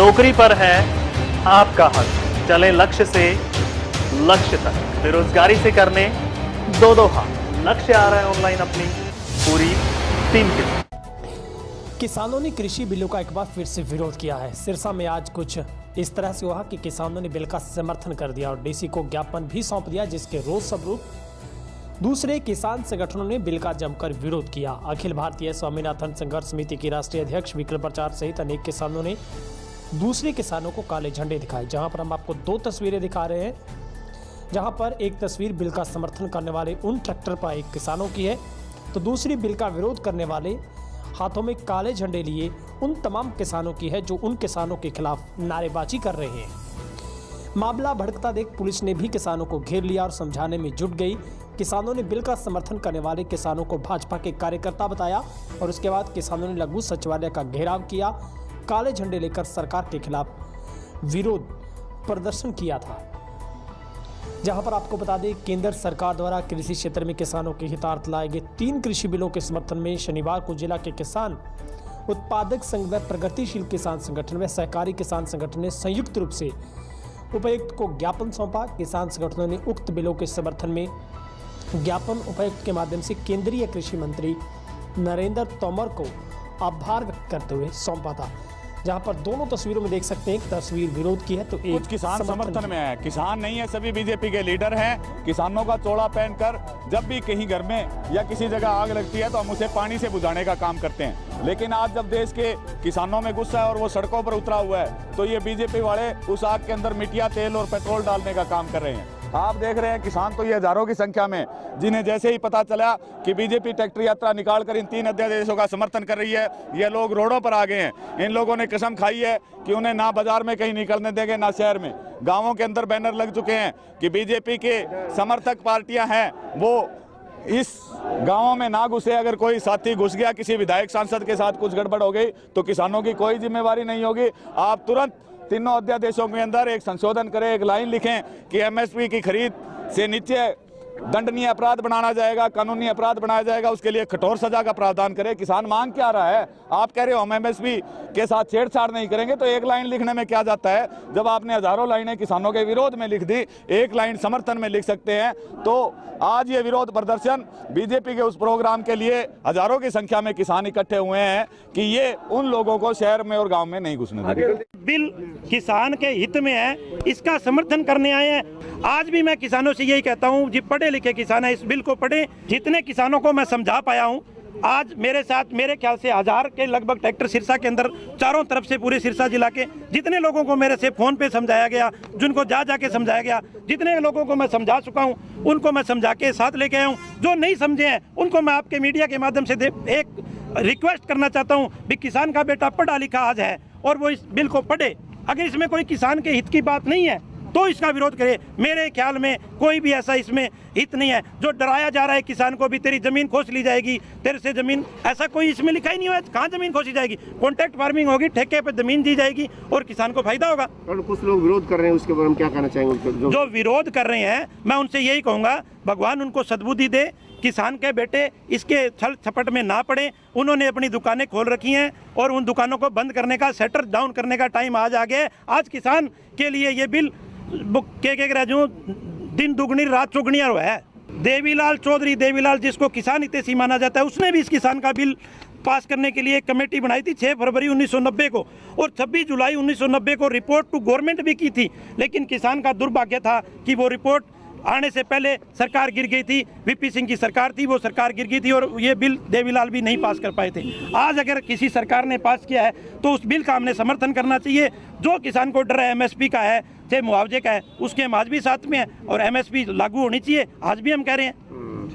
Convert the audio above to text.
नौकरी पर है आपका हक। चले लक्ष्य से लक्ष्य तक, बेरोजगारी से करने दो हाथ। लक्ष्य आ रहा है ऑनलाइन अपनी पूरी टीम के साथ। किसानों ने कृषि बिलों का एक बार फिर से विरोध किया है। सिरसा में आज कुछ इस तरह से हुआ कि किसानों ने बिल का समर्थन कर दिया और डीसी को ज्ञापन भी सौंप दिया, जिसके रोज स्वरूप दूसरे किसान संगठनों ने बिल का जमकर विरोध किया। अखिल भारतीय स्वामीनाथन संघर्ष समिति की राष्ट्रीय अध्यक्ष विक्रम प्रचार सहित अनेक किसानों ने दूसरे किसानों को काले झंडे दिखाए। जहां पर हम आपको दो तस्वीरें दिखा रहे हैं, जहां पर एक तस्वीर बिल का समर्थन करने वाले उन ट्रैक्टर पर एक किसानों की है, तो दूसरी बिल का विरोध करने वाले हाथों में काले झंडे लिए उन तमाम किसानों की है जो उन किसानों के खिलाफ नारेबाजी कर रहे हैं। मामला भड़कता देख पुलिस ने भी किसानों को घेर लिया और समझाने में जुट गई। किसानों ने बिल का समर्थन करने वाले किसानों को भाजपा के कार्यकर्ता बताया और उसके बाद किसानों ने लघु सचिवालय का घेराव किया, काले झंडे लेकर सरकार के खिलाफ विरोध प्रदर्शन किया था। जहां पर आपको बता दें, केंद्र सरकार द्वारा कृषि क्षेत्र में किसानों के हितार्थ लाए गए 3 कृषि बिलों के समर्थन में शनिवार को जिला के किसान उत्पादक संघ व प्रगतिशील किसान संगठन व सहकारी किसान संगठन ने संयुक्त रूप से उपायुक्त को ज्ञापन सौंपा। किसान संगठनों ने उक्त बिलों के समर्थन में ज्ञापन उपायुक्त के माध्यम से केंद्रीय कृषि मंत्री नरेंद्र तोमर को आभार व्यक्त करते हुए सौंपा था। जहां पर दोनों तस्वीरों में देख सकते हैं, एक तस्वीर विरोध की है तो एक कुछ किसान समर्थन में है। किसान नहीं है, सभी बीजेपी के लीडर हैं। किसानों का चोला पहनकर जब भी कहीं घर में या किसी जगह आग लगती है तो हम उसे पानी से बुझाने का काम करते हैं, लेकिन आज जब देश के किसानों में गुस्सा है और वो सड़कों पर उतरा हुआ है तो ये बीजेपी वाले उस आग के अंदर मिट्टिया, तेल और पेट्रोल डालने का काम कर रहे हैं। आप देख रहे हैं किसान तो ये हजारों की संख्या में, जिन्हें जैसे ही पता चला कि बीजेपी ट्रैक्टर यात्रा निकालकर इन 3 अध्यादेशों का समर्थन कर रही है, ये लोग रोडों पर आ गए हैं। इन लोगों ने कसम खाई है कि उन्हें ना बाजार में कहीं निकलने देंगे ना शहर में। गांवों के अंदर बैनर लग चुके हैं कि बीजेपी के समर्थक पार्टियां हैं वो इस गांवों में ना घुसे। अगर कोई साथी घुस गया, किसी विधायक सांसद के साथ कुछ गड़बड़ हो गई तो किसानों की कोई जिम्मेवारी नहीं होगी। आप तुरंत तीनों अध्यादेशों के अंदर एक संशोधन करें, एक लाइन लिखें कि एमएसपी की खरीद से नीचे दंडनीय अपराध बनाना जाएगा, कानूनी अपराध बनाया जाएगा, उसके लिए कठोर सजा का प्रावधान करें। किसान मांग क्या रहा है? आप कह रहे हो हम एमएसपी के साथ छेड़छाड़ नहीं करेंगे, तो एक लाइन लिखने में क्या जाता है? जब आपने हजारों लाइनें किसानों के विरोध में लिख दी, एक लाइन समर्थन में लिख सकते हैं। तो आज ये विरोध प्रदर्शन बीजेपी के उस प्रोग्राम के लिए हजारों की संख्या में किसान इकट्ठे हुए हैं कि ये उन लोगों को शहर में और गाँव में नहीं घुसने देंगे। बिल किसान के हित में है, इसका समर्थन करने आए हैं। आज भी मैं किसानों से यही कहता हूँ, जी पढ़े लिखे किसान है, इस बिल को पढ़े। जितने किसानों को मैं समझा पाया हूँ, आज मेरे साथ मेरे ख्याल से 1000 के लगभग ट्रैक्टर सिरसा के अंदर चारों तरफ से पूरे सिरसा जिला के जितने लोगों को मेरे से फोन पे समझाया गया, जिनको जा के समझाया गया, जितने लोगों को मैं समझा चुका हूँ उनको मैं समझा के साथ लेके आया हूँ। जो नहीं समझे हैं उनको मैं आपके मीडिया के माध्यम से एक रिक्वेस्ट करना चाहता हूँ भी किसान का बेटा पढ़ा लिखा आज है और वो इस बिल को पढ़े। अगर इसमें कोई किसान के हित की बात नहीं है तो इसका विरोध करे। मेरे ख्याल में कोई भी ऐसा इसमें हित नहीं है। जो डराया जा रहा है किसान को भी, तेरी जमीन खोस ली जाएगी, तेरे से जमीन, ऐसा कोई इसमें लिखा ही नहीं हुआ है। कहाँ जमीन खोसी जाएगी? कॉन्ट्रैक्ट फार्मिंग होगी, ठेके पे जमीन दी जाएगी और किसान को फायदा होगा। और कुछ लोग विरोध कर रहे हैं, उसके बारे में क्या कहना चाहेंगे? जो विरोध कर रहे हैं, मैं उनसे यही कहूँगा, भगवान उनको सद्बुद्धि दे। किसान के बेटे इसके छल छपट में ना पड़े। उन्होंने अपनी दुकानें खोल रखी हैं और उन दुकानों को बंद करने का, शटर डाउन करने का टाइम आज आ गया है। आज किसान के लिए ये बिल दिन दुगनी रात चौगुनी है। देवीलाल चौधरी, देवीलाल जिसको किसान हितैषी माना जाता है, उसने भी इस किसान का बिल पास करने के लिए एक कमेटी बनाई थी 6 फरवरी 1990 को और 26 जुलाई 1990 को रिपोर्ट टू गवर्नमेंट भी की थी। लेकिन किसान का दुर्भाग्य था कि वो रिपोर्ट आने से पहले सरकार गिर गई थी। वीपी सिंह की सरकार थी, वो सरकार गिर गई थी और ये बिल देवीलाल भी नहीं पास कर पाए थे। आज अगर किसी सरकार ने पास किया है तो उस बिल का हमने समर्थन करना चाहिए। जो किसान को डर है एमएसपी का है, चाहे मुआवजे का है, उसके हम आज भी साथ में है और एमएसपी लागू होनी चाहिए, आज भी हम कह रहे हैं।